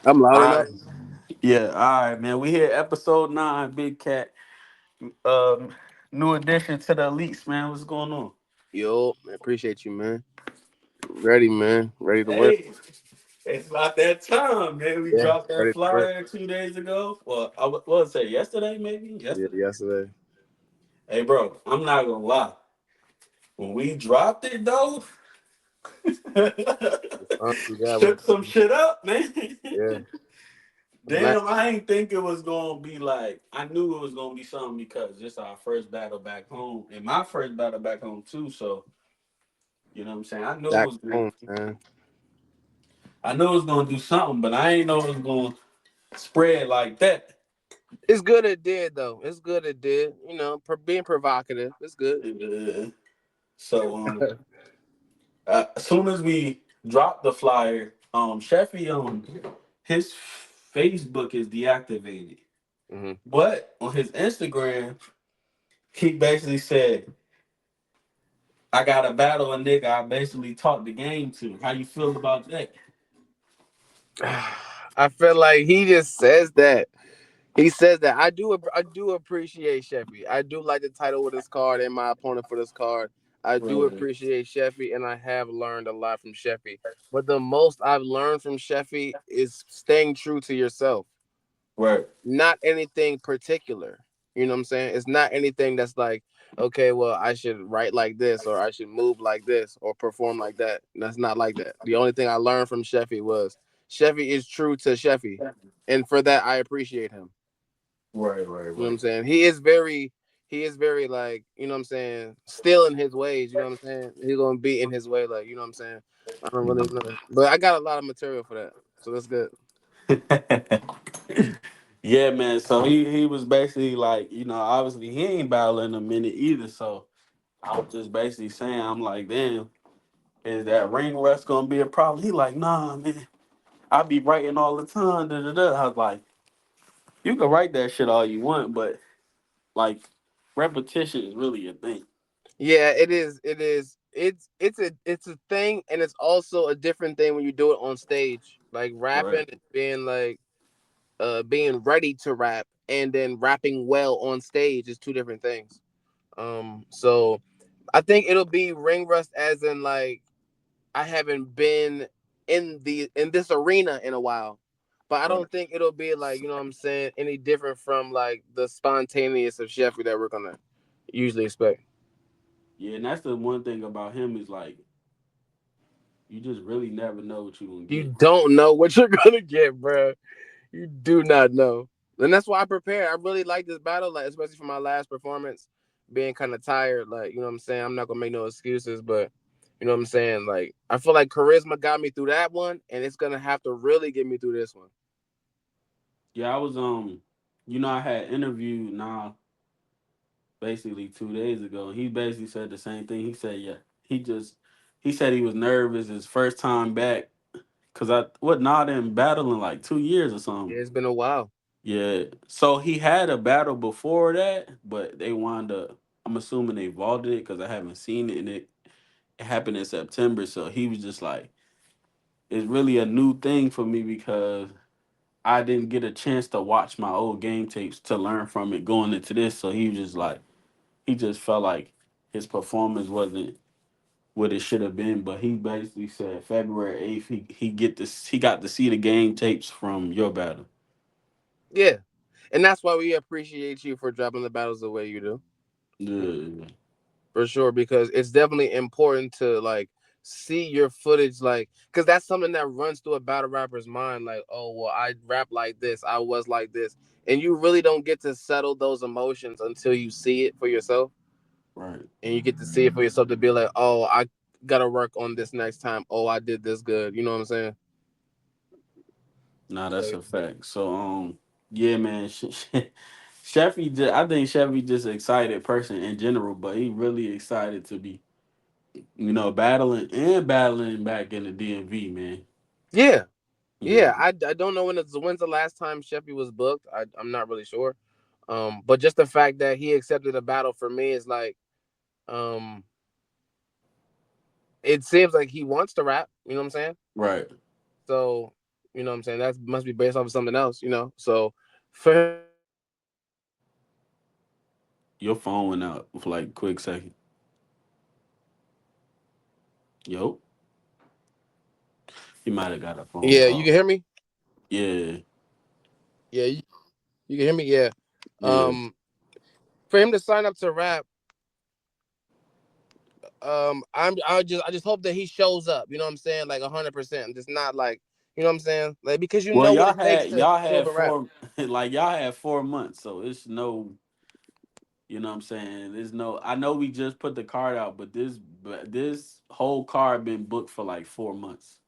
I'm loud All enough. right. Yeah, all right, man. We here episode 9, Big Cat. Um, New addition to the elites, man. What's going on? Yo, man, appreciate you, man. Ready, man. Ready to work. Hey, it's about that time, man. We Yeah, dropped that ready to work. flyer 2 days ago. Well, I would say yesterday, maybe Yeah, yesterday. yesterday. Hey, bro, I'm not gonna lie. When we dropped it, though, You got shook some one. shit up, man. Yeah. I'm glad. Damn, I ain't think it was gonna be like. I knew it was gonna be something because this our first battle back home, and my first battle back home too. So you know what I'm saying. Back home, man. I knew it was gonna do something, but I ain't know it was gonna spread like that. It's good it did, though. It's good it did. Being provocative. It's good. Uh, So as soon as we dropped the flyer, Chefy his Facebook is deactivated, hmm but on his Instagram, he basically said, "I got to battle a nigga I basically taught the game to." How you feel about that? I feel like he just says that. He says that I do appreciate Chefy. I do like the title with this card and my opponent for this card. I do Right, appreciate Chefy, and I have learned a lot from Chefy. But the most I've learned from Chefy is staying true to yourself. right, Not anything particular. You know what I'm saying? It's not anything that's like, okay, well, I should write like this, or I should move like this, or perform like that. That's not like that. The only thing I learned from Chefy was Chefy is true to Chefy, and for that I appreciate him. right, right, You know what I'm right. saying? He is very like, you know what I'm saying, still in his ways, you know what I'm saying? He's gonna be in his way, like, you know what I'm saying? I don't really know. But I got a lot of material for that. So that's good. Yeah, man. So he was basically like, obviously he ain't battling a minute either. So I was just basically saying, I'm like, damn, is that ring rust gonna be a problem? He like, nah, man. I be writing all the time. Da, da, da. I was like, you can write that shit all you want, but like repetition is really a thing. Yeah, it is. It is. It's a thing, and it's also a different thing when you do it on stage. Like rapping, Right. being like being ready to rap, and then rapping well on stage is two different things. So I think it'll be ring rust, as in like I haven't been in this arena in a while. But I Right. don't think it'll be like, you know what I'm saying, any different from like the spontaneous of Chefy that we're gonna usually expect. Yeah, and that's the one thing about him is like you just really never know what you gonna You get. don't know what you're gonna get, bro. You do not know. And that's why I prepared. I really like this battle, like especially for my last performance, being kind of tired. Like, you know what I'm saying? I'm not gonna make no excuses, but you know what I'm saying? Like, I feel like charisma got me through that one, and it's gonna have to really get me through this one. Yeah, I was I had interviewed now basically 2 days ago. He basically said the same thing. He said, yeah, he just he said he was nervous his first time back because I what not in battle in like 2 years or something. Yeah, it's been a while. Yeah, so he had a battle before that, but they wound up. I'm assuming they vaulted it because I haven't seen it, and it happened in September. So he was just like, it's really a new thing for me because I didn't get a chance to watch my old game tapes to learn from it going into this. So he was just like, he just felt like his performance wasn't what it should have been. But he basically said February 8th, he got to see the game tapes from your battle. Yeah. And that's why we appreciate you for dropping the battles the way you do. Yeah, For sure, because it's definitely important to like see your footage, like, because that's something that runs through a battle rapper's mind, like, oh well, I rap like this, I was like this, and you really don't get to settle those emotions until you see it for yourself, right. and you get to see it for yourself to be like, oh, I gotta work on this next time, oh, I did this good, you know what I'm saying? Nah, So that's a fact. So yeah, man. Chefy, I think Chevy just excited person in general, but he really excited to be, battling back in the DMV, man. yeah, Yeah, yeah, I don't know when's the last time Chefy was booked. I'm not really sure, but just the fact that he accepted a battle for me is like, um it seems like he wants to rap, you know what I'm saying? right. So, You know what I'm saying? That must be based off of something else. So for him to sign up to rap, Your phone went out for like a quick second. Yo, you might have got a phone yeah, you can call. hear me. Yeah, Yeah, you can hear me. Yeah. yeah. Um, for him to sign up to rap, I just hope that he shows up. You know what I'm saying? Like 100%. Just not like, you know what I'm saying? Like, because you Well, know what it takes to y'all show up had and rap. four like y'all had 4 months, so it's no, you know what I'm saying. There's no. I know we just put the card out, but this whole card been booked for like 4 months.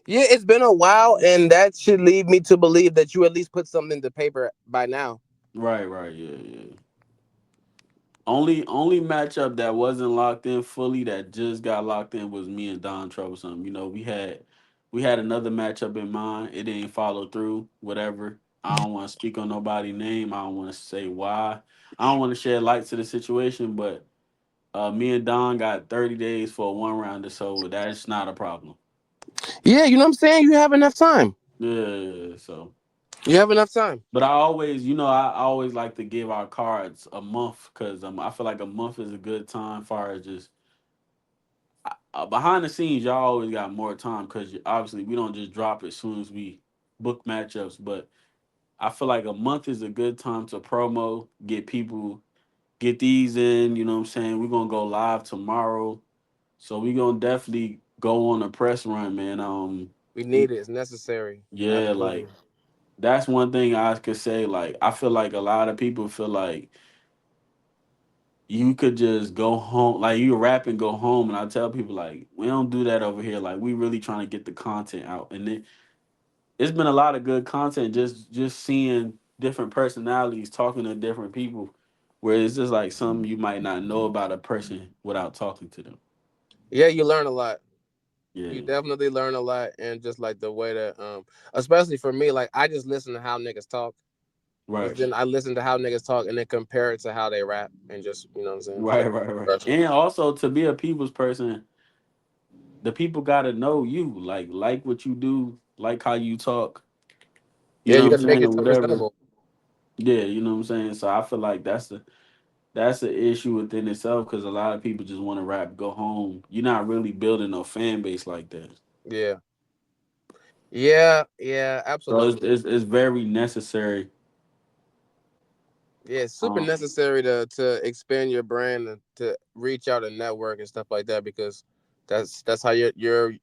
Yeah, it's been a while, and that should lead me to believe that you at least put something to paper by now. Right, right, yeah, yeah. Only matchup that wasn't locked in fully that just got locked in was me and Don Troublesome. You know, we had another matchup in mind. It didn't follow through. Whatever. I don't want to speak on nobody's name. I don't want to say why. I don't want to shed light to the situation, but me and Don got 30 days for a one rounder, so that's not a problem. Yeah, you know what I'm saying? You have enough time. Yeah, so. You have enough time. But I always like to give our cards a month because I feel like a month is a good time far as just behind the scenes, y'all always got more time because obviously we don't just drop as soon as we book matchups. But I feel like a month is a good time to promo, get people, get these in. You know what I'm saying? We're gonna go live tomorrow, so we're gonna definitely go on a press run, man. We need it. It's necessary. Yeah, Absolutely. like that's one thing I could say. Like I feel like a lot of people feel like you could just go home, like you rap and go home. And I tell people like we don't do that over here. Like we really trying to get the content out, and it's been a lot of good content. Just seeing different personalities, talking to different people, where it's just like something you might not know about a person without talking to them. Yeah, you learn a lot. You Yeah, definitely learn a lot, and just like the way that, especially for me, like I just listen to how niggas talk, but right, then I listen to how niggas talk and then compare it to how they rap, and just, you know what I'm saying, right, make right, an right. impression. And also to be a people's person, the people got to know you, like what you do, like how you talk. You Yeah, know you what I'm got to make saying, it or whatever. presentable. Yeah, you know what I'm saying. So I feel like that's the issue within itself because a lot of people just want to rap, go home. You're not really building a fan base like that. Yeah, yeah, So it's absolutely. it's, it's very necessary. Yeah, it's super Um, necessary to expand your brand and to reach out and network and stuff like that, because that's how your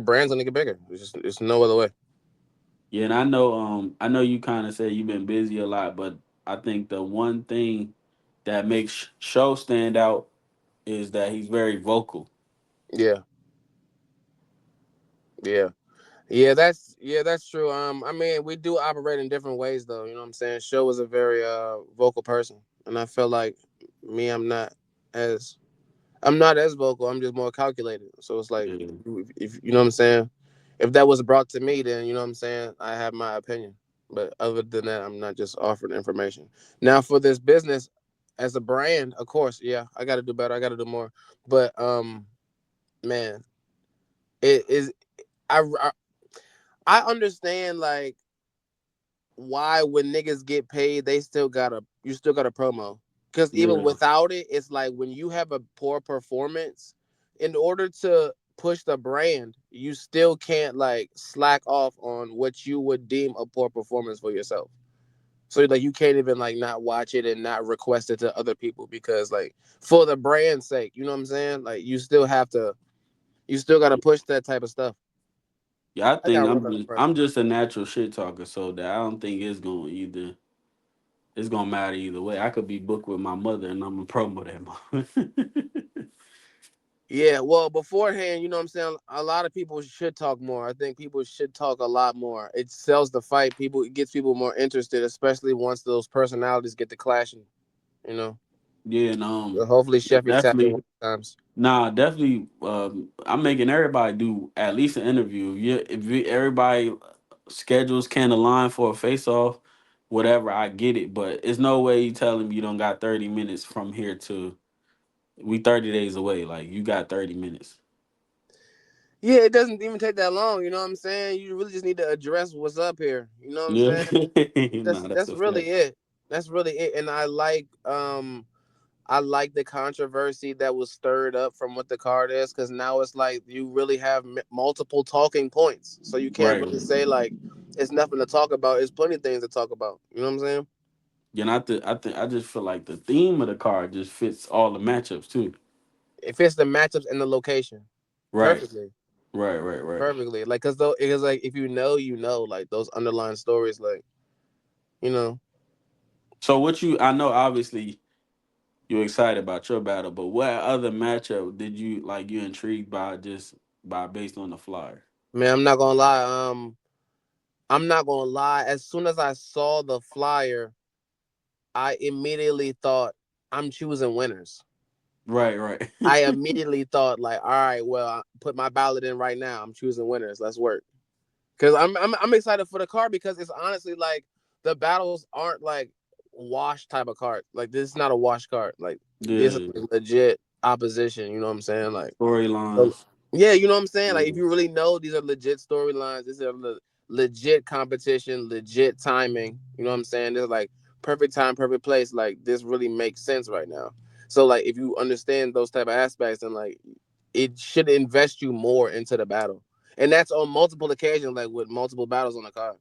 brand's gonna get bigger. It's no other way. yeah, and I know you kind of say you've been busy a lot, but I think the one thing that makes Show stand out is that he's very vocal. Yeah, yeah. Yeah, that's true. I mean, we do operate in different ways, though. You know what I'm saying? Show is a very vocal person, and I feel like me, as I'm not as vocal. I'm just more calculated. So it's like, Yeah, if you know what I'm saying, if that was brought to me, then you know what I'm saying, I have my opinion. But other than that, I'm not just offering information. Now for this business, as a brand, of course, yeah, I got to do better. I got to do more. But man, it is. I I understand like why when niggas get paid, they still gotta you still got a promo. Because even yeah, without it, it's like when you have a poor performance, in order to push the brand, you still can't like slack off on what you would deem a poor performance for yourself. So like you can't even like not watch it and not request it to other people, because like for the brand's sake, you know what I'm saying? Like you still gotta push that type of stuff. yeah. I I think got real I'm better just friends. I'm just a natural shit talker, so that I don't think it's gonna matter either way. I could be booked with my mother, and I'm gonna promo that mother. Yeah, well, beforehand, you know what I'm saying? A lot of people should talk more. I think people should talk a lot more. It sells the fight. It gets people more interested, especially once those personalities get to clashing, you know? Yeah, and So hopefully Chefy tap in definitely. one times. Nah, definitely. I'm making everybody do at least an interview. Everybody schedules can align for a face off, whatever, I get it. But it's no way you tell him you don't got 30 minutes from here to we 30 days away. Like you got 30 minutes. Yeah, it doesn't even take that long. You know what I'm saying? You really just need to address what's up here. You know what I'm Yeah, saying? nah, that's That's a really fact. it. That's really it. And I like the controversy that was stirred up from what the card is, because now it's like you really have multiple talking points. So you can't Right. really say like it's nothing to talk about. It's plenty of things to talk about. You know what I'm saying? Yeah, and I just feel like the theme of the card just fits all the matchups too. It fits the matchups and the location Right. perfectly. Right. Perfectly. Like, cause though it is like if you know, you know, like those underlying stories, like you know. So what you I know obviously you're excited about your battle, but what other matchup did you like you intrigued by just by based on the flyer? Man, I'm not gonna lie. I'm not gonna lie. As soon as I saw the flyer, I immediately thought I'm choosing winners. Right. I immediately thought like, all right, well, I put my ballot in right now. I'm choosing winners. Let's work. Because I'm excited for the card because it's honestly like the battles aren't like wash type of card. Like this is not a wash card. Like this is Yeah. like legit opposition. You know what I'm saying? Like so, Storylines. yeah, you know what I'm saying? Like if Yeah. you really know these are legit storylines, these are legit competition, legit timing. You know what I'm saying? There's like perfect time, perfect place. Like this really makes sense right now. So like if you understand those type of aspects, then like it should invest you more into the battle. And that's on multiple occasions, like with multiple battles on the card.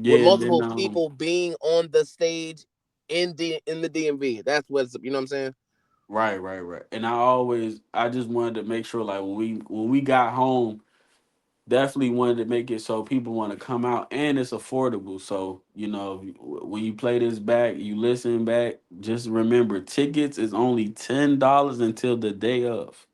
With Yeah, and then multiple people being on the stage in the DMV. That's what's you know what I'm saying? right. And I just wanted to make sure like when we got home, definitely wanted to make it so people want to come out and it's affordable. So, when you play this back, you listen back, just remember tickets is only $10 until the day of.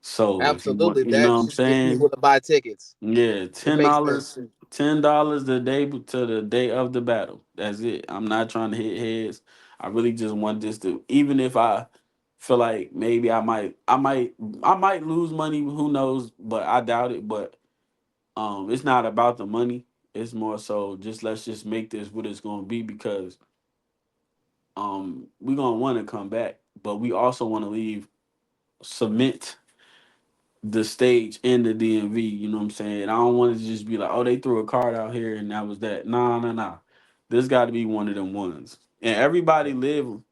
So if you want, Absolutely. you know That what I'm should get saying? people to buy tickets. Yeah, It ten makes sense. dollars, $10 the day to the day of the battle. That's it. I'm not trying to hit heads. I really just want this to, even if I feel like maybe I might lose money. Who knows? But I doubt it. But it's not about the money. It's more so just let's just make this what it's gonna be because we're gonna want to come back, but we also want to leave cement the stage in the DMV. You know what I'm saying? I don't want to just be like, oh, they threw a card out here and that was that. Nah. This got to be one of them ones. And everybody live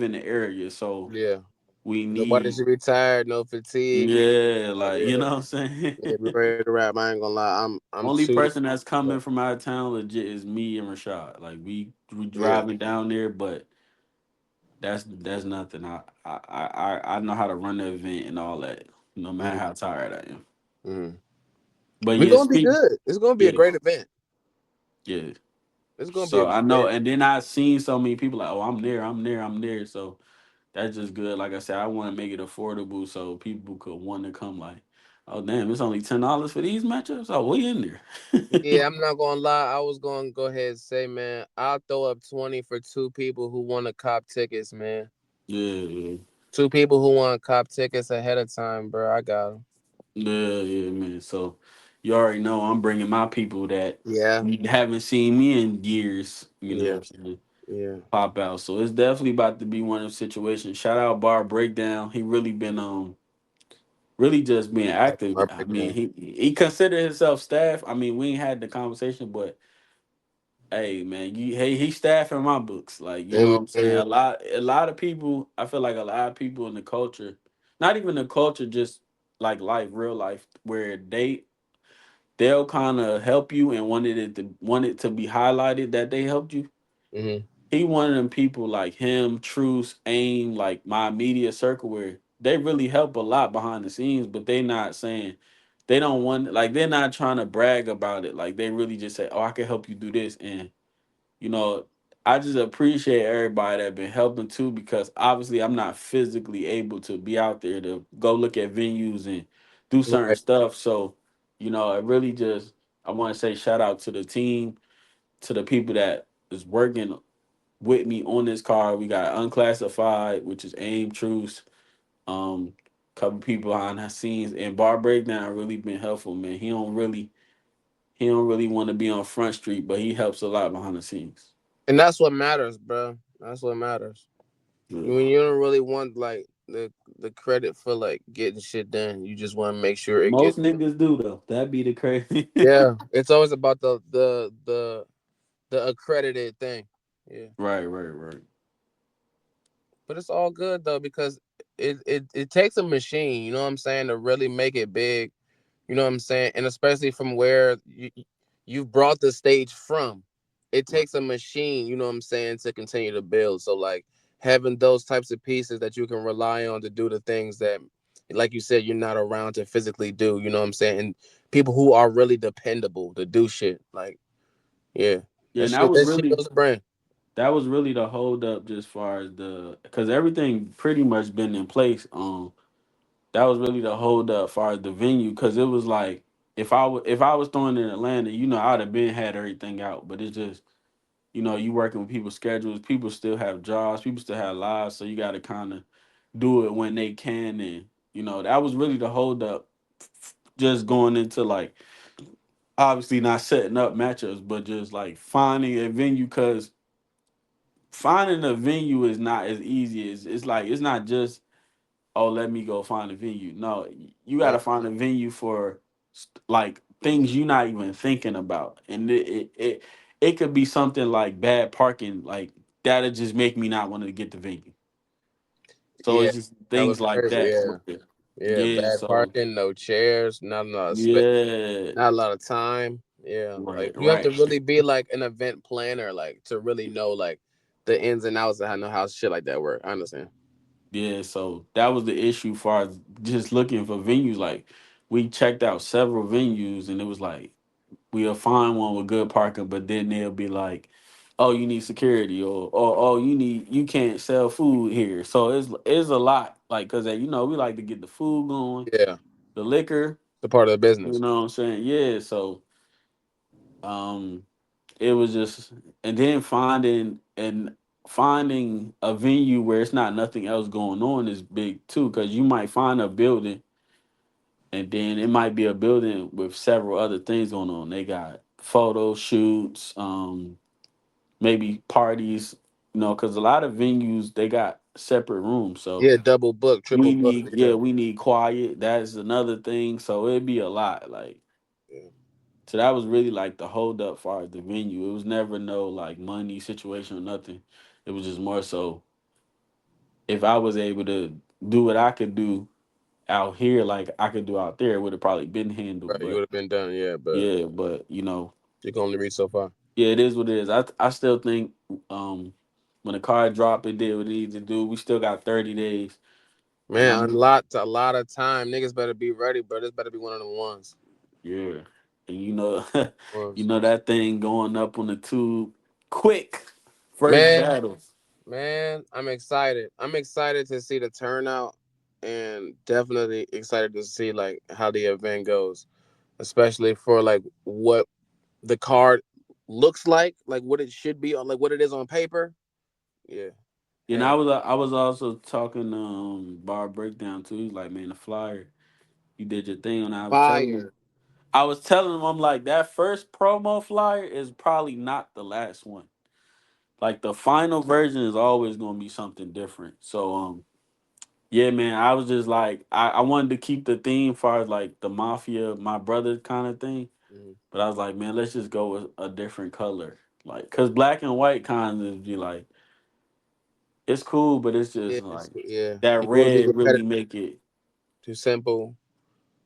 in the area, so Yeah. we Nobody need, should be tired, no fatigue. yeah, Like, like you yeah. know what I'm saying. Yeah, be ready to rap. I ain't gonna lie. I'm Only too person that's coming from out of town legit is me and Rashad. Like we yeah. driving down there, but that's nothing. I know how to run the event and all that. No matter Mm-hmm. how tired I am. Mm-hmm. But We're yeah, gonna be speak. good. It's gonna be a Yeah, great event. yeah. It's gonna be a So I know, great and then I seen so many people like, oh, I'm there. So that's just good. Like I said, I want to make it affordable so people could want to come. Like, oh damn, it's only $10 for these matchups. Oh, we in there. Yeah, I'm not gonna lie. I was gonna go ahead and say, man, I'll throw up 20 for two people who want to cop tickets, man. Yeah. Two people who want to cop tickets ahead of time, bro. I got them. Yeah, man. So you already know I'm bringing my people that Yeah, you haven't seen me in years. You know what yeah, I'm saying? yeah. Pop out. So it's definitely about to be one of those situations. Shout out Bar Breakdown. He really been really just being active. Our I mean, breakdown. he considered himself staff. I mean, we ain't had the conversation, but hey, man, he staff in my books. Like you know what I'm saying. Mhm. A lot of people. I feel like a lot of people in the culture, not even the culture, just like life, real life, where they'll kind of help you and want it to be highlighted that they helped you. Mhm. He one of them people like him, Truce, Aim, like my immediate circle where they really help a lot behind the scenes, but they not saying they don't want like they're not trying to brag about it. Like they really just say, "Oh, I can help you do this," and you know, I just appreciate everybody that been helping too because obviously I'm not physically able to be out there to go look at venues and do certain Right. stuff. So, it really just I want to say shout out to the team, to the people that is working with me on this card. We got Unclassified, which is Aim Truce, um, couple people behind the scenes, and Bar Breakdown really been helpful, man. He don't really want to be on Front Street, but he helps a lot behind the scenes. And that's what matters, bro. That's what matters. Yeah. When you don't really want like the the credit for like getting shit done. You just want to make sure it gets. Most niggas do though. That be the crazy. Yeah, it's always about the accredited thing. Yeah, Right, right, right. but it's all good though because it takes a machine. You know what I'm saying, to really make it big. You know what I'm saying? And especially from where you've brought the stage from, it Right. takes a machine, you know what I'm saying, to continue to build. So, like, having those types of pieces that you can rely on to do the things that, like you said, you're not around to physically do, you know what I'm saying? And people who are really dependable to do shit. Like, yeah, Yeah, and that shit goes to brand. that was really the hold up just far as the because everything pretty much been in place. That was really the hold up far as the venue because it was like if I was throwing in Atlanta, I'd have been had everything out, but it's just you working with people's schedules. People still have jobs. People still have lives. So you got to kind of do it when they can. And that was really the hold up. Just going into like obviously not setting up matchups, but just like finding a venue because finding a venue is not as easy as it's like it's not just let me go find a venue. No, you got Nah, to find a venue for like things you're not even thinking about, and it could be something like bad parking, like that'll just make me not want to get the venue. So yeah, it's just that was things like crazy. that. Yeah, yeah, Yeah. bad So parking, no chairs, not a lot of space. yeah. Not a lot of time. Yeah, like Right. you have to Right. really be like an event planner, like to really know like the ins and outs of how shit like that work. I understand. Yeah. So that was the issue, far as just looking for venues. Like we checked out several venues, and it was like we'll find one with good parking, but then they'll be like, "Oh, you need security," or "Oh, you can't sell food here." So it's a lot, like because we like to get the food going, Yeah, the liquor. it's a part of the You business. know what I'm saying? Yeah. So um, it was just, and then finding a venue where it's not nothing else going on is big too, because you might find a building and then it might be a building with several other things going on. They got photo shoots, maybe parties, because a lot of venues they got separate rooms. So Yeah, double book, triple book. Yeah, we need quiet. That's another thing. So it'd be a lot. Like yeah, so that was really like the hold up far as the venue. It was never no like money situation or nothing. It was just more so if I was able to do what I could do out here, like I could do out there, it would have probably been handled. right. You would But have been done. Yeah, but yeah, but you can only reach so far. yeah, it is what it is. I still think um when the card drop, it did what it needed to do. We still got 30 days, and Man, a lot of time. Niggas better be ready, bro. This better be one of them ones. yeah, and Ones. that thing going up on the tube quick. First Man, battle. man, I'm excited. I'm excited to see the turnout, and definitely excited to see like how the event goes, especially for like what the card looks like what it should be on, like what it is on paper. Yeah, And hell, I was also talking bar breakdown too. He's like, man, the flyer, you did your thing, and fire. I was telling him, I'm like, that first promo flyer is probably not the last one. Like the final version is always gonna be something different. So yeah, man, I was just like, I wanted to keep the theme far as like the mafia, my brother kind of thing. Mhm. But I was like, man, let's just go with a different color. Like, cause black and white kind of be like, it's cool, but it's Yeah, just like yeah. that You want to be red really repetitive, make it. too simple.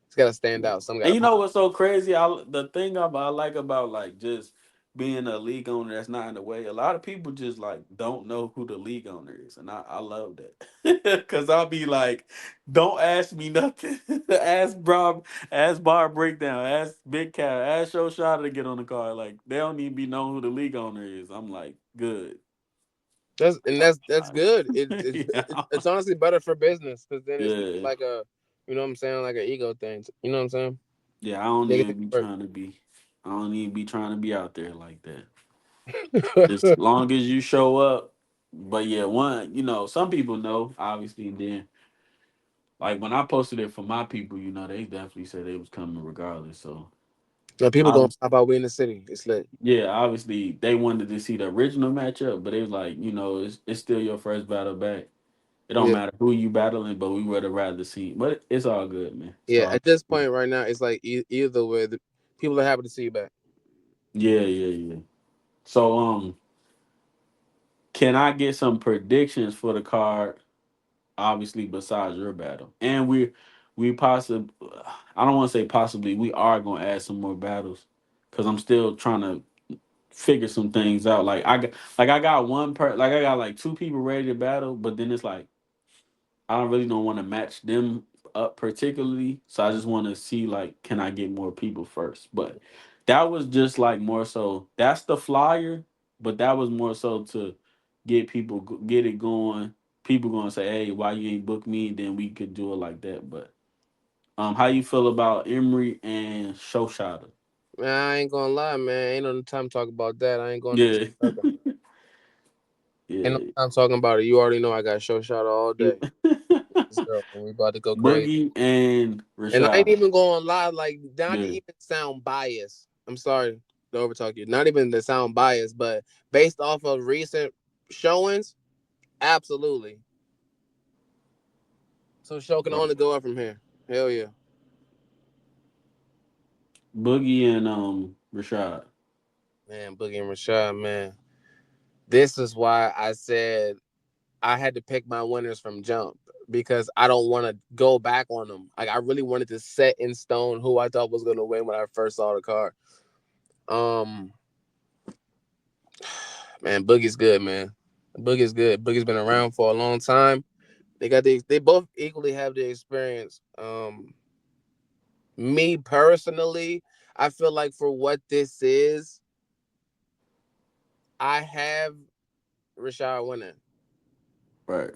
It's got to stand out. Some got And to you pop. know what's so crazy? The thing I like about like just being a league owner that's not in the way. A lot of people just like don't know who the league owner is, and I love that because I'll be like, don't ask me nothing. Ask Bar Breakdown, ask Big Cat, ask Show Shot to get on the card. Like they don't need to be known who the league owner is. I'm like, good. That's good. Yeah, It's honestly better for business because then it's not yeah, like a, you know what I'm saying, like an ego thing. You know what I'm saying? yeah. I don't Niggas even be work. trying to be. I don't even be trying to be out there like that. As long as you show up. But yeah, some people know, obviously, and then like when I posted it for my people, they definitely said they was coming regardless. So Now people gonna obviously, pop out. We in the city. It's lit. yeah, obviously they wanted to see the original matchup, but they was like, it's still your first battle back. It don't Yeah, matter who you battling, but we would have rather seen. But it's all good, man. It's yeah. all At this good. point right now, it's like either way, people are happy to see you back. Yeah, yeah, yeah. So can I get some predictions for the card? Obviously, besides your battle, and we possibly, I don't want to say possibly, we are gonna add some more battles because I'm still trying to figure some things out. I got like I got like two people ready to battle, but then it's like I don't really don't want to match them up particularly. So I just want to see like can I get more people first. But that was just like more so that's the flyer, but that was more so to get people get it going. People gonna say, "Hey, why you ain't book me?" Then we could do it like that. But how you feel about Emery and Showshada? Man, I ain't gonna lie, man. Ain't no time to talk about that. I ain't going to Yeah, talk. Ain't no yeah. time talking about it. You already know I got show shot all day. Let's go. We about to go crazy. Boogie and And I ain't Rashad. even going to lie, like not to Yeah, even sound biased. I'm sorry to overtalk you. Not even to sound biased, but based off of recent showings, absolutely. So show can right. only go up from here. Hell yeah. Boogie and Rashad. Man, Boogie and Rashad, man. This is why I said I had to pick my winners from jump because I don't want to go back on them. Like I really wanted to set in stone who I thought was gonna win when I first saw the card. Um, man, Boogie's good, man. Boogie's good. Boogie's been around for a long time. They both equally have the experience. Me personally, I feel like for what this is, I have Rashad winning. Right.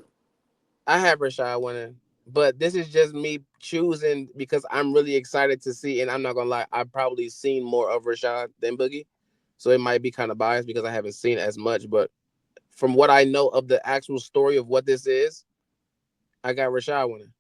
I have Rashad winning, but this is just me choosing because I'm really excited to see. And I'm not gonna lie, I've probably seen more of Rashad than Boogie, so it might be kind of biased because I haven't seen as much. But from what I know of the actual story of what this is, I got Rashad winning,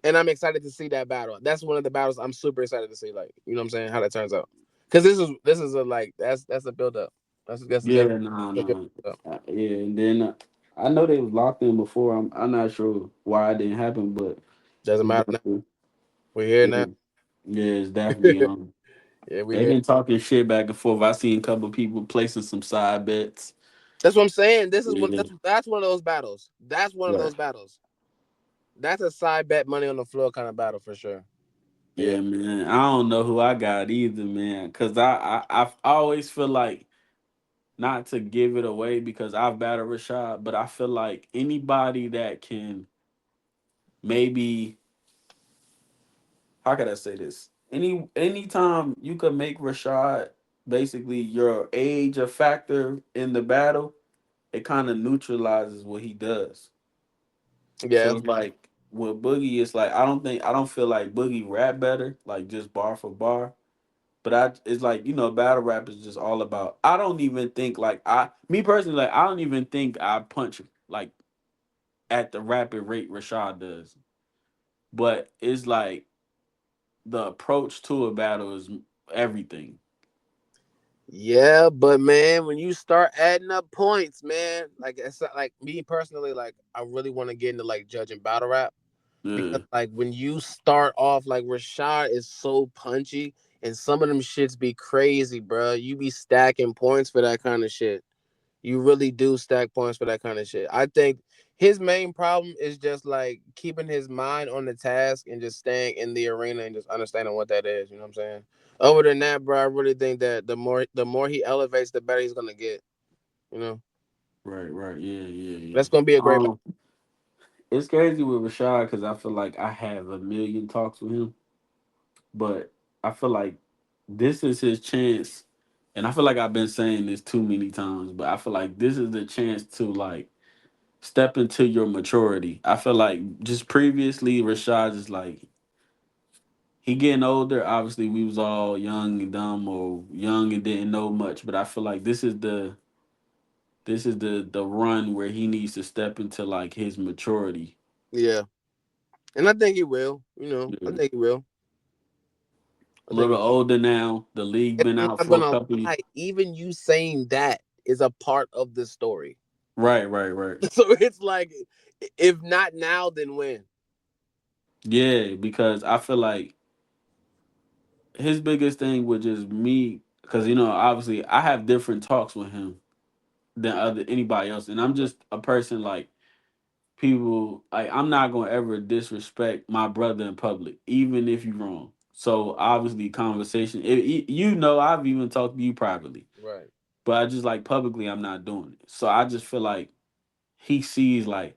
and I'm excited to see that battle. That's one of the battles I'm super excited to see. Like you know what I'm saying, how that turns out. Because this is a like that's a build up. That's Yeah, definitely nah, a build nah. up. Yeah, and then I know they was locked in before. I'm not sure why it didn't happen, but Doesn't it's matter now. definitely We're here yeah, now. yeah, it's definitely Yeah, we they've here. been talking shit back and forth. I seen a couple people placing some side bets. That's what I'm saying. This is what Yeah, that's one of those battles. That's one of right. those battles. That's a side bet money on the floor kind of battle for sure. Yeah. Yeah, man. I don't know who I got either, man. Cause I always feel like not to give it away because I've battled Rashad, but I feel like anybody that can maybe how could I say this? Anytime you could make Rashad basically your age a factor in the battle, it kind of neutralizes what he does. Yeah. So it's like with Boogie, it's like I don't feel like Boogie rap better, like just bar for bar. But it's like battle rap is just all about. I don't even think like me personally, like I don't even think I punch like at the rapid rate Rashad does. But it's like the approach to a battle is everything. Yeah, but man, when you start adding up points, man, like it's like me personally, like I really want to get into like judging battle rap because Yeah, like when you start off, like Rashad is so punchy and some of them shits be crazy, bro. You be stacking points for that kind of shit. You really do stack points for that kind of shit. I think his main problem is just like keeping his mind on the task and just staying in the arena and just understanding what that is. You know what I'm saying? Other than that, bro, I really think that the more he elevates, the better he's gonna get. You know, right, right. Yeah, yeah, yeah. that's gonna be a great battle. Um, it's crazy with Rashad because I feel like I have a million talks with him, but I feel like this is his chance, and I feel like I've been saying this too many times, but I feel like this is the chance to like step into your maturity. I feel like just previously Rashad is like he getting older. Obviously, we was all young and dumb or young and didn't know much, but I feel like this is the run where he needs to step into like his maturity. Yeah, and I think he will. You know, I Yeah. think he will. I A think. little older now. The league And been I'm out not for a gonna couple. lie. Even you saying that is a part of the story. Right, right, right. So it's like, if not now, then when? Yeah, because I feel like his biggest thing was just me, because obviously I have different talks with him than other anybody else, and I'm just a person like people like I'm not gonna ever disrespect my brother in public, even if you're wrong. So obviously, conversation. I've even talked to you privately, Right. but I just like publicly, I'm not doing it. So I just feel like he sees like,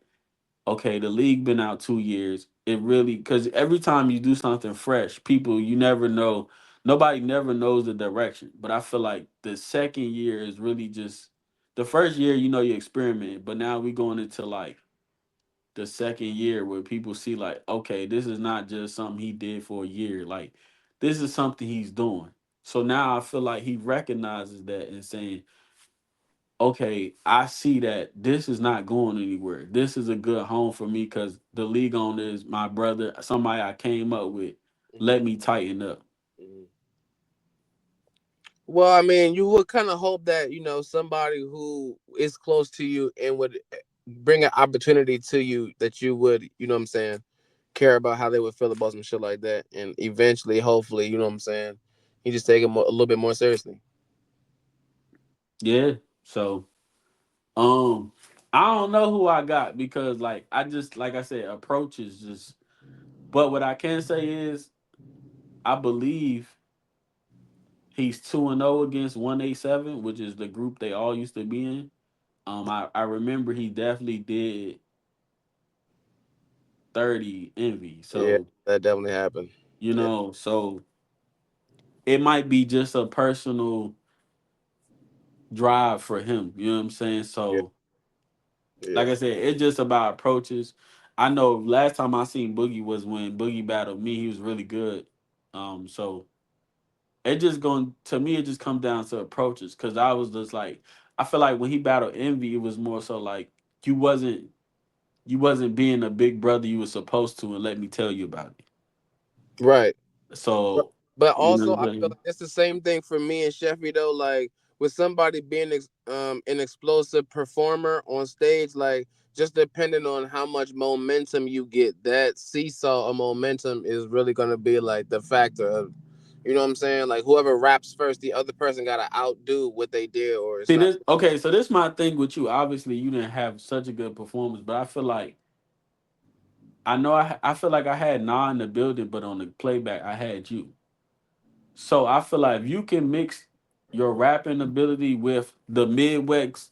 okay, the league been out 2 years. It really because every time you do something fresh, people you never know. Nobody never knows the direction. But I feel like the second year is really just the first year. You experiment, but now we going into like the second year where people see like, okay, this is not just something he did for a year. Like this is something he's doing. So now I feel like he recognizes that and saying, okay, I see that this is not going anywhere. This is a good home for me because the league owner is my brother, somebody I came up with. Hmm. Let me tighten up. Hmm. Well, I mean, you would kind of hope that somebody who is close to you and would bring an opportunity to you, that you would, what I'm saying, care about how they would feel about some shit like that, and eventually, hopefully, what I'm saying, you just take it a little bit more seriously. Yeah. So um I don't know who I got because like I just like I said, approach is just but what I can say is I believe he's 2-0 against 187, which is the group they all used to be in. I remember he definitely did 30 envy. Yeah, So, that definitely happened. Yeah, so it might be just a personal drive for him. You know what I'm saying? yeah, So, yeah. like I said, it's just about approaches. I know last time I seen Boogie was when Boogie battled me. He was really good. So it just going to me, it just comes down to approaches. Cause I was just like, I feel like when he battled Envy, it was more so like you wasn't you wasn't being a big brother you were supposed to, and let me tell you about it. Right. But So but you know also, what I I'm feel saying? like it's the same thing for me and Chefy though. Like, with somebody being an explosive performer on stage, like, just depending on how much momentum you get, that seesaw of momentum is really gonna be like the factor of, what I'm saying. Like, whoever raps first, the other person gotta outdo what they did, or it's See not. this? Okay, so this my thing with you. Obviously, you didn't have such a good performance, but I feel like I know I feel like I had Nah in the building, but on the playback I had you. So I feel like if you can mix your rapping ability with the Midwest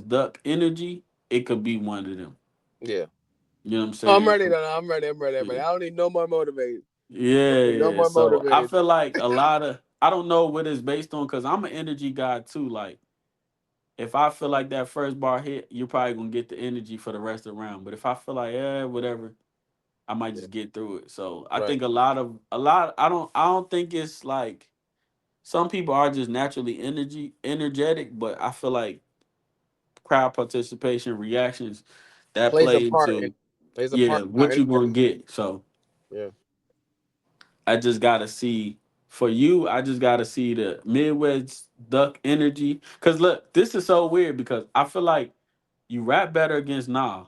Duck energy, it could be one of them. Yeah. You know what I'm Oh, I'm saying? ready. No, no, I'm ready. I'm ready. I'm ready. Yeah. I don't need no more motivated. I Yeah, don't need no yeah. more So I motivated. feel like a lot of I don't know what it's based on because I'm an energy guy too. Like if I feel like that first bar hit, you're probably gonna get the energy for the rest of the round. But if I feel like whatever, I might Yeah. just get through it. So I Right. think a lot. I don't think it's like some people are just naturally energetic, but I feel like crowd participation, reactions that Plays a play part in into plays a yeah part in how what you anybody. gonna get. So Yeah. I just gotta see for you. I just gotta see the Midwest Duck energy. Cause look, this is so weird because I feel like you rap better against Nah,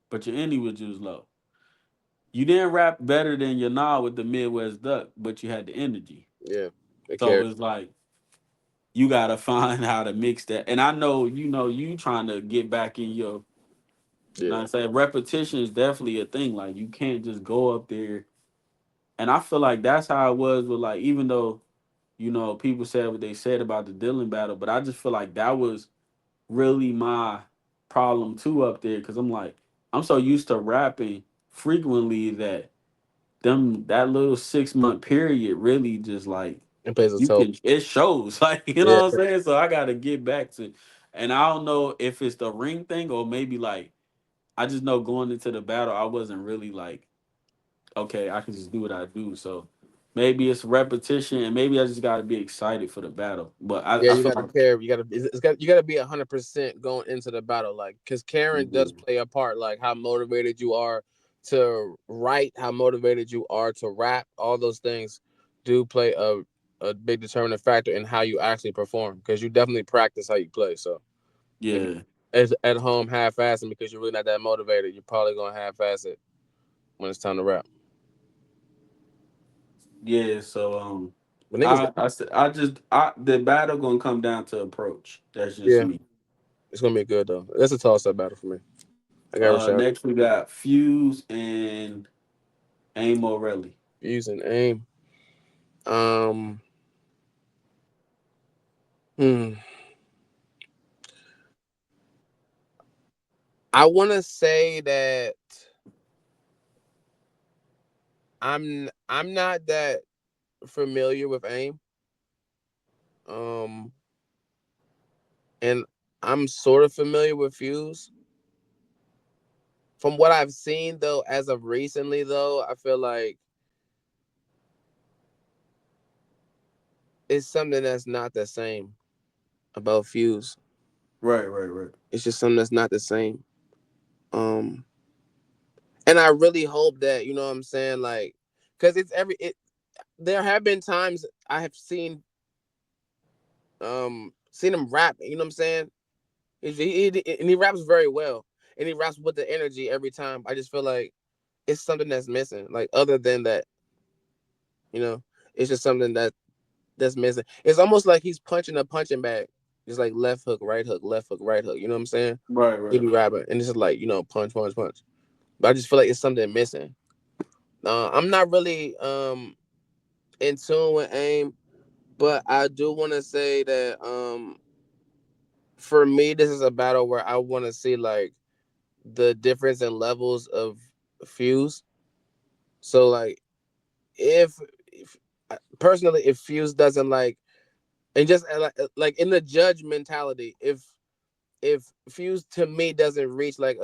but your energy was just low. You didn't rap better than your Nah with the Midwest Duck, but you had the energy. Yeah. They So care. it's like you gotta find how to mix that. And I know you trying to get back in your. You know Yeah. what I'm saying? Repetition is definitely a thing. Like you can't just go up there. And I feel like that's how it was with like even though people said what they said about the Dylan battle, but I just feel like that was really my problem too up there because I'm like, I'm so used to rapping frequently that that little 6 month period really just like It plays a you toll. can it shows like Yeah. what I'm saying. So I gotta get back to, and I don't know if it's the ring thing or maybe like I just know going into the battle I wasn't really like okay, I can just do what I do. So maybe it's repetition, and maybe I just got to be excited for the battle. But I, Yeah, I you feel gotta like care. You gotta be 100% going into the battle, like, because Karen does mhm. play a part, like how motivated you are to write, how motivated you are to rap. All those things do play a big determining factor in how you actually perform, because you definitely practice how you play. So if Yeah, at home half-assing because you're really not that motivated. You're probably gonna half-ass it when it's time to rap. Yeah, so But niggas, the battle gonna come down to approach. That's just yeah, me. it's gonna be good though. That's a toss-up battle for me. I got Rashad Next we got Fuse and Aim O'Reilly. using aim. Um, hmm. I want to say that I'm not that familiar with aim. Um, and I'm sort of familiar with Fuse. From what I've seen though, as of recently though, I feel like it's something that's not the same about Fuse. Right, right, right. It's just something that's not the same. Um, and I really hope that you know what I'm saying, like, because it's every it. There have been times I have seen him rap. You know what I'm saying? And he raps very well, and he raps with the energy every time. I just feel like it's something that's missing. Like other than that, you know, it's just something that's missing. It's almost like he's punching a punching bag, just like left hook, right hook, left hook, right hook. You know what I'm saying? Right, He right. be rapping, and it's just like punch, punch, punch. But I just feel like it's something missing. I'm not really in tune with aim, but I do want to say that for me, this is a battle where I want to see like the difference in levels of Fuse. So like if personally if Fuse doesn't like and just like in the judge mentality, if Fuse to me doesn't reach like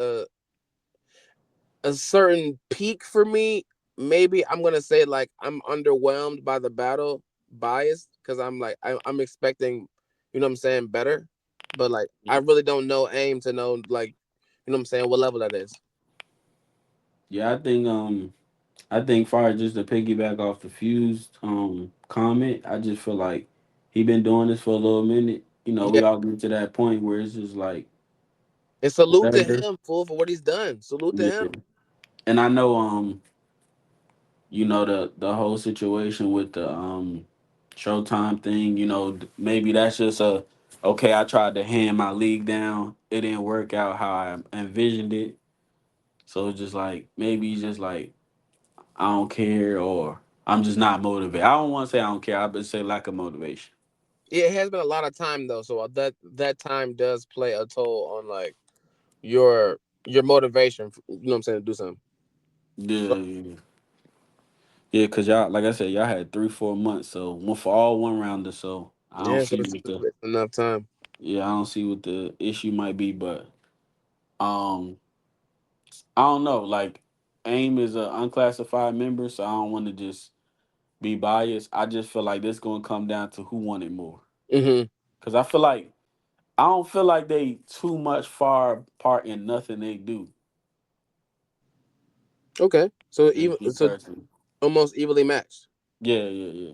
a certain peak for me, maybe I'm gonna say like I'm underwhelmed by the battle, biased because I'm like I'm expecting, you know what I'm saying, better. But like I really don't know aim to know like, you know what I'm saying, what level that is. Yeah, I think far just to piggyback off the Fused comment, I just feel like he been doing this for a little minute. We Yeah. all get to that point where it's just like And salute to whatever. him, fool, for what he's done. Salute to Yeah. him. And I know the whole situation with the Showtime thing, maybe that's just a okay, I tried to hand my league down. It didn't work out how I envisioned it. So it's just like maybe he's just like I don't care or I'm just not motivated. I don't want to say I don't care. I would say lack of motivation. Yeah, it has been a lot of time though, so that time does play a toll on like your motivation. You know what I'm saying, to do something. Yeah, yeah, yeah. Cause y'all, like I said, y'all had 3-4 months, so one for all one rounder. So I don't Yeah, so see it's, what the it's enough time. yeah, I don't see what the issue might be, but um, I don't know. Like AIM is an unclassified member, so I don't want to just be biased. I just feel like this gonna come down to who wanted more. Hmm. Cause I don't feel like they too much far apart in nothing they do. Okay, so even Just me so personally. almost evenly matched. Yeah, yeah, yeah.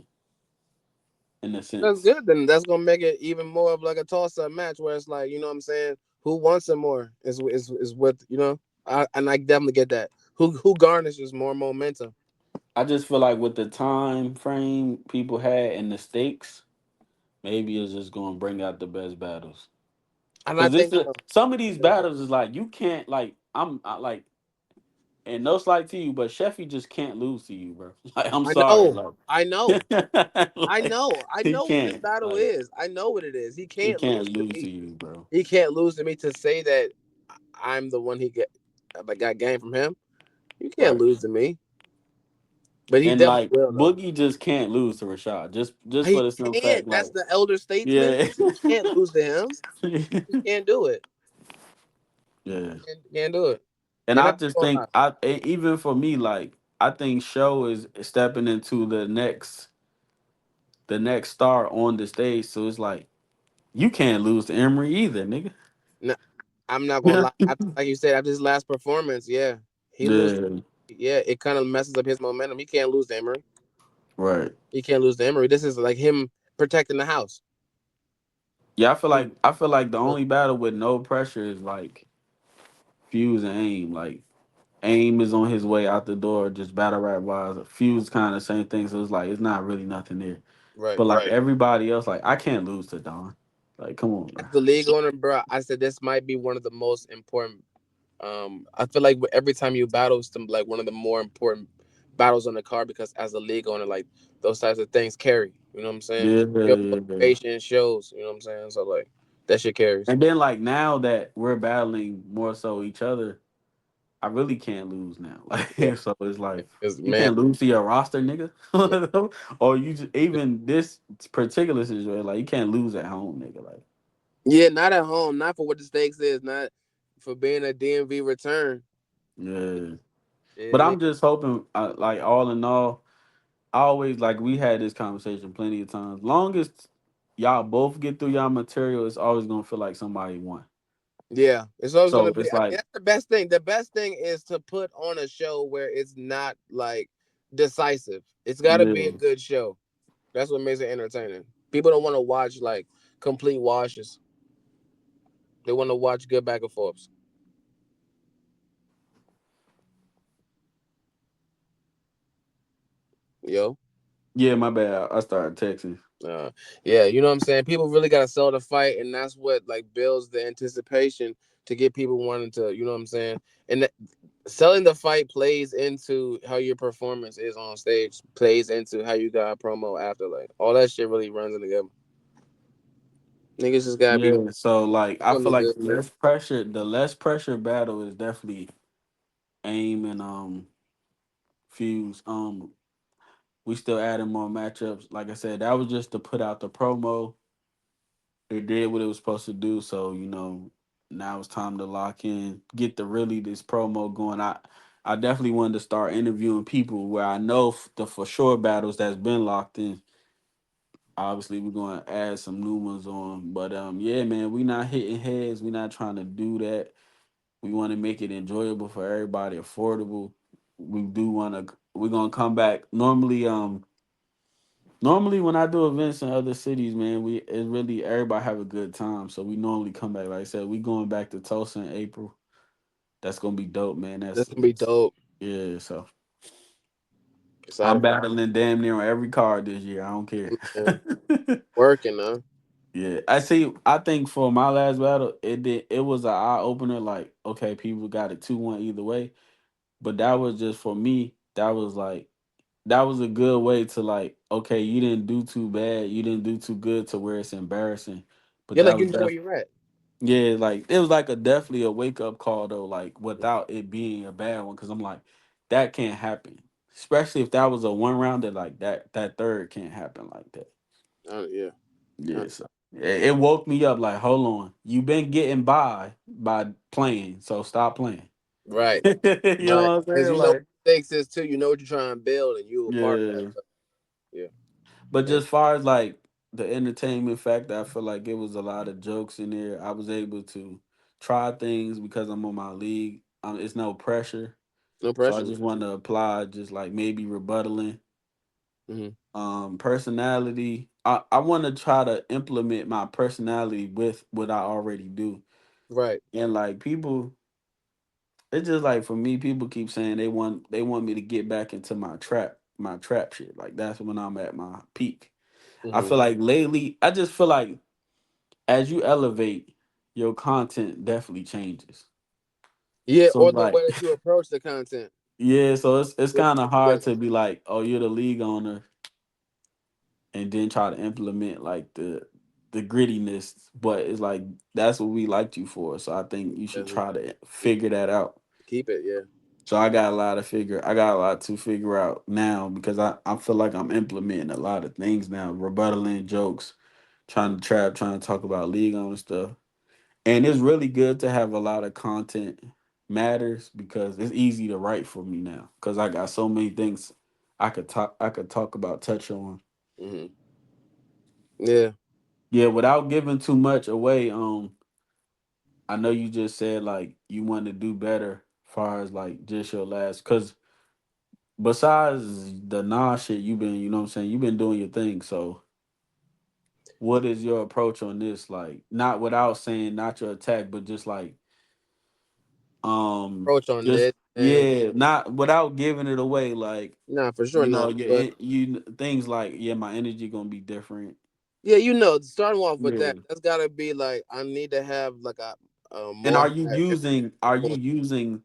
In a That's sense. good. Then that's gonna make it even more of like a toss up match where it's like, you know what I'm saying, who wants it more is what you know. And I definitely get that. Who garnishes more momentum? I just feel like with the time frame people had and the stakes, maybe it's just gonna bring out the best battles. And I Cause think some of these battles is like you can't like like and no slight to you, but Chefy just can't lose to you, bro. Like I'm I sorry, know, like I know, like I he know what this can't battle like is. I know what it is. He he can't can't lose to lose to me. you, bro. He can't lose to me to say that I'm the one he get like got game from him. You can't Right. lose to me, but he And definitely like will though. Boogie just can't lose to Rashad. Just for He the simple fact, can't. That's like the elder statesman. yeah. He can't lose to him. He just can't do it. Yeah. Can't do it. And And I I'm just not gonna think lie. even for me, like I think Show is stepping into the next star on the stage. So it's like you can't lose to Emery either, nigga. No, I'm not gonna Yeah. lie. After, like you said, after his last performance, yeah, he lose. Yeah. Yeah, it kind of messes up his momentum. He can't lose to Emery. Right. He can't lose to Emery. This is like him protecting the house. Yeah, I feel like the only battle with no pressure is like Fuse and Aim. Like Aim is on his way out the door, just battle rap wise. Fuse kind of same thing, so it's like it's not really nothing there. Right. But like everybody else, like I can't lose to Don. Like, come on, As bro. the league owner, bro, I said this might be one of the most important. I feel like every time you battle, it's like one of the more important battles on the card because as a league owner, like those types of things carry. You know what I'm saying? Yeah, Your yeah, yeah. motivation shows. You know what I'm saying? So like that shit carries. And then like now that we're battling more so each other, I really can't lose now. Yeah, Like so it's like because you man, can't lose to your roster, nigga. yeah, Or you just, even this particular situation, like you can't lose at home, nigga. Like yeah, not at home, not for what the stakes is, not for being a DMV return. yeah. But Yeah, I'm just hoping, like all in all, I always like we had this conversation plenty of times. Longest y'all both get through y'all material, it's always gonna feel like somebody won. yeah, it's always So gonna be. it's I mean, like, that's the best thing. The best thing is to put on a show where it's not like decisive. It's got to be a yeah, good show. That's what makes it entertaining. People don't want to watch like complete washes. They want to watch good back and forths. Yo, yeah, my bad. I started texting. uh, yeah, you know what I'm saying. People really got to sell the fight, and that's what like builds the anticipation to get people wanting to. You know what I'm saying. And selling the fight plays into how your performance is on stage. Plays into how you got a promo after. Like all that shit really runs in together. Niggas just gotta be Yeah, so like I gonna feel be like good. the less pressure battle is definitely Aim and Fuse. We still adding more matchups. Like I said, that was just to put out the promo. It did what it was supposed to do. So now it's time to lock in, get the really this promo going. I definitely wanted to start interviewing people where I know the for sure battles that's been locked in. Obviously, we're going to add some new ones on, but yeah, man, we not hitting heads. We not trying to do that. We want to make it enjoyable for everybody, affordable. We do want to. We're gonna come back. Normally, when I do events in other cities, man, we it really everybody have a good time. So we normally come back. Like I said, we going back to Tulsa in April. That's gonna be dope, man. That's gonna be dope. Yeah. So I'm Excited for battling damn near on every card this year. I don't care. it, man. Working, huh? Yeah, I see. I think for my last battle, it was an eye opener. Like, okay, people got it 2-1 either way, but that was just for me. That was a good way to like, okay, you didn't do too bad, you didn't do too good to where it's embarrassing. But Yeah, that like was you know where you're at. yeah, like it was like a definitely a wake up call though, like without it being a bad one, because I'm like, that can't happen, especially if that was a one rounder like that third can't happen like that. Yeah. Yeah, so it woke me up like, hold on, you been getting by playing, so stop playing. Right. You Right. know what I'm Because saying? you know what Like, stakes is too. You know what you're trying to build, and you a part of that. yeah. So, yeah. But And just far as like the entertainment factor, I feel like it was a lot of jokes in there. I was able to try things because I'm on my league. It's no pressure, no so I pressure. just want to apply, just like maybe rebuttaling. Hmm. Personality. I want to try to implement my personality with what I already do, Right. and like people, it's just like for me, people keep saying they want me to get back into my trap shit. Like that's when I'm at my peak. I Hmm. feel like lately, I just feel like as you elevate, your content definitely changes. Yeah, So or it's the like, way that you approach the content. yeah, so it's Yeah. kind of Yeah. hard to be like, oh, you're the league owner, and then try to implement like the grittiness. But it's like that's what we liked you for. So I think you should That's try to keep figure that out. keep it. Yeah. So I got a lot to figure out now because I feel like I'm implementing a lot of things now, rebuttaling jokes, trying to trap, trying to talk about league owner stuff. And it's really good to have a lot of content matters because it's easy to write for me now because I got so many things I could talk about, touch on. Hmm. Yeah. Yeah, without giving too much away, I know you just said like you want to do better far as like just your last cuz besides the nah shit you've been, you know what I'm saying, you've been doing your thing. So what is your approach on this? Like, not without saying not your attack, but just like, Approach on just this, and yeah, not without giving it away. Like, nah, for sure not. But things like, yeah, my energy gonna be different. yeah, starting off with that, Yeah. that's gotta be like I need to have like a And more are high you energy using? Are you point. using?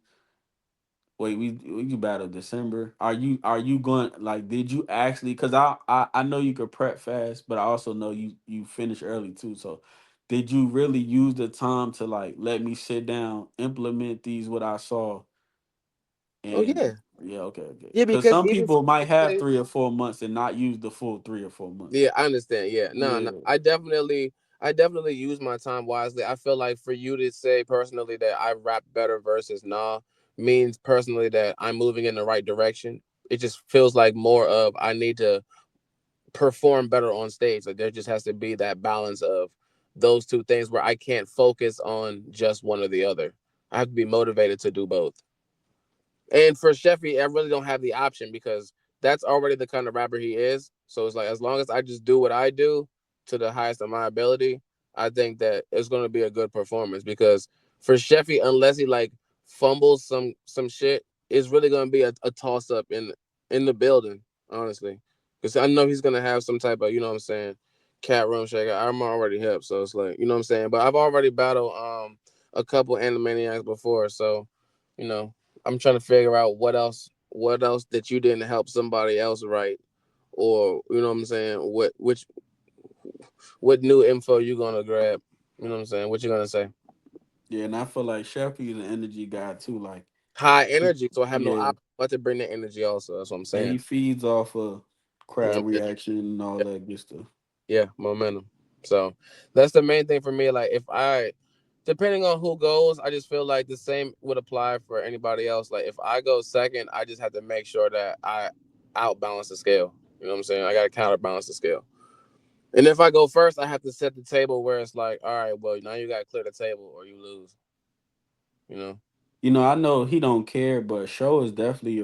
Wait, we battled December. Are you going, like? Did you actually? Because I know you could prep fast, but I also know you finish early too. So, did you really use the time to like let me sit down, implement these what I saw, Oh and yeah, yeah, okay, okay. yeah. Because Because some even for people might me, have say, 3 or 4 months and not use the full 3 or 4 months. yeah, I understand. Yeah, no, no. Yeah, I definitely use my time wisely. I feel like for you to say personally that I rap better versus nah means personally that I'm moving in the right direction. It just feels like more of I need to perform better on stage. Like there just has to be that balance of those two things where I can't focus on just one or the other. I have to be motivated to do both. And for Chefy, I really don't have the option because that's already the kind of rapper he is. So it's like as long as I just do what I do to the highest of my ability, I think that it's going to be a good performance. Because for Chefy, unless he like fumbles some shit, it's really going to be a toss up in the building. Honestly, because I know he's going to have some type of what I'm saying, cat room shaker. I'm already hip, so it's like what I'm saying. But I've already battled a couple Animaniacs before, so you know I'm trying to figure out what else that you didn't help somebody else write, or what I'm saying, what new info you gonna grab, what I'm saying, what you gonna say. yeah, and I feel like Sheffy is an energy guy too. Like, High energy, so I have no yeah, option but to bring the energy also. That's what I'm and saying. he feeds off of crowd Momentum. reaction and all Yeah, that good stuff. yeah, momentum. So that's the main thing for me. Like if I depending on who goes, I just feel like the same would apply for anybody else. Like if I go second, I just have to make sure that I outbalance the scale. You know what I'm saying? I gotta counterbalance the scale. And if I go first, I have to set the table where it's like, all right, well, now you got to clear the table or you lose. You know, I know he don't care, but Show is definitely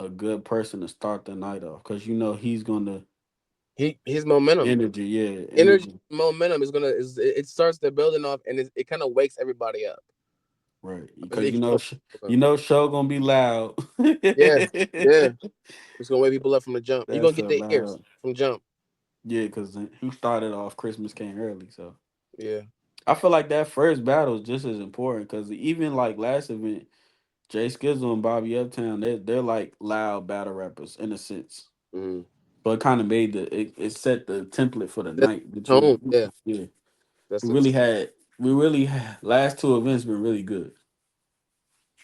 a good person to start the night off because he's gonna his momentum, energy, yeah, energy, energy, momentum is gonna it starts the building off and it kind of wakes everybody up. right? It Because keeps them up. Show gonna be loud. Yeah, yeah, it's gonna wake people up from the jump. You're That's gonna get so the ears loud. from jump. Yeah, because he started off Christmas came early, so Yeah, I feel like that first battle is just as important because even like last event, Jay Skizzle and Bobby Uptown, they're like loud battle rappers in a sense. mm. So it kind of made it set the template for the That's night. But the tone. Yeah, yeah, that's we the tone. really had we really had, last two events been really good.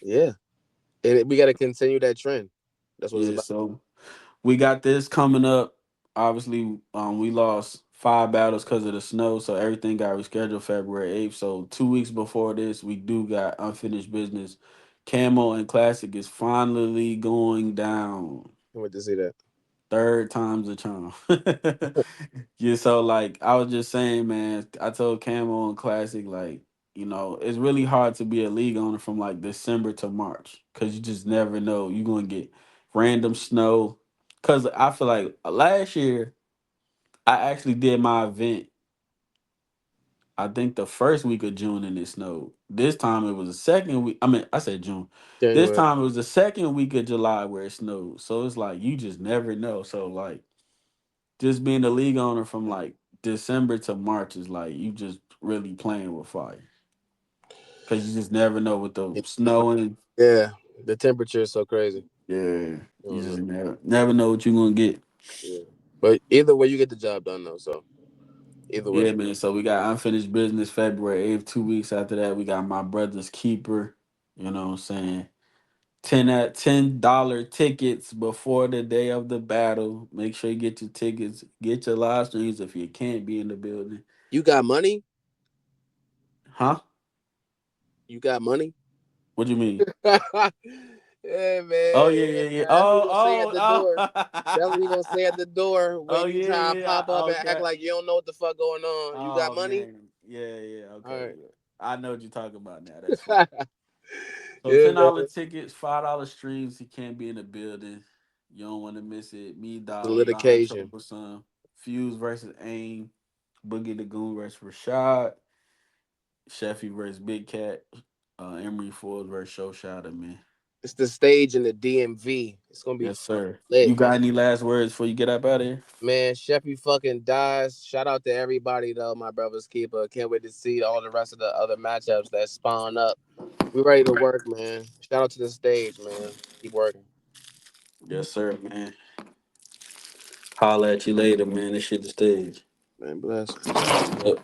Yeah, and we got to continue that trend. That's what it's Yeah, about. so we got this coming up. Obviously, we lost 5 battles because of the snow, so everything got rescheduled February 8th. So 2 weeks before this, we do got unfinished business. Camo and Classic is finally going down. Can't wait to see that. Third time's a charm. Yeah, so like I was just saying, man, I told Camo and Classic, like, it's really hard to be a league owner from like December to March because you just never know. You're gonna get random snow. Cause I feel like last year I actually did my event, I think the first week of June and it snowed. This time it was the second week. I mean, I said June. This January. time it was the second week of July where it snowed. So it's like you just never know. So like just being the league owner from like December to March is like you just really playing with fire because you just never know with the snowing. Yeah, the temperature is so crazy. Yeah, I you don't just know. never know what you're gonna get. Yeah. But either way, you get the job done though. So either way, Yeah, man. So we got unfinished business February 8th. 2 weeks after that, we got my brother's keeper. You know what I'm saying? $10 tickets before the day of the battle. Make sure you get your tickets. Get your live streams if you can't be in the building. you got money. Huh? You got money. What do you mean? Yeah, man. Oh Yeah, yeah, yeah, yeah. man. That's what you gonna say at Oh, the oh, door. That's what you gonna say at oh. the door Oh when you yeah, try to yeah. pop up and act Okay. like you don't know what the fuck going on. You got Oh money. man. Yeah, yeah. All Okay. right. Yeah. I know what you're talking about now. That's fine. So Yeah, $10 man. tickets, $5 streams. He can't be in the building. You don't want to miss it. Me, It's a dog, lit behind occasion. Troublesome. Fuse versus Aim, Boogie the Goon versus Rashad, Chefy versus Big Cat, Emery Ford versus Showshada, man. It's the stage in the DMV. It's gonna be Yes, fucking sir. You lit, man. got any last words before you get up out of here? Man, Chefy fucking dies. Shout out to everybody though, my brother's keeper. Can't wait to see all the rest of the other matchups that spawn up. We ready to work, man. Shout out to the stage, man. Keep working. Yes, sir, man. Holla at you later, man. This shit the stage. Man, bless. Yep.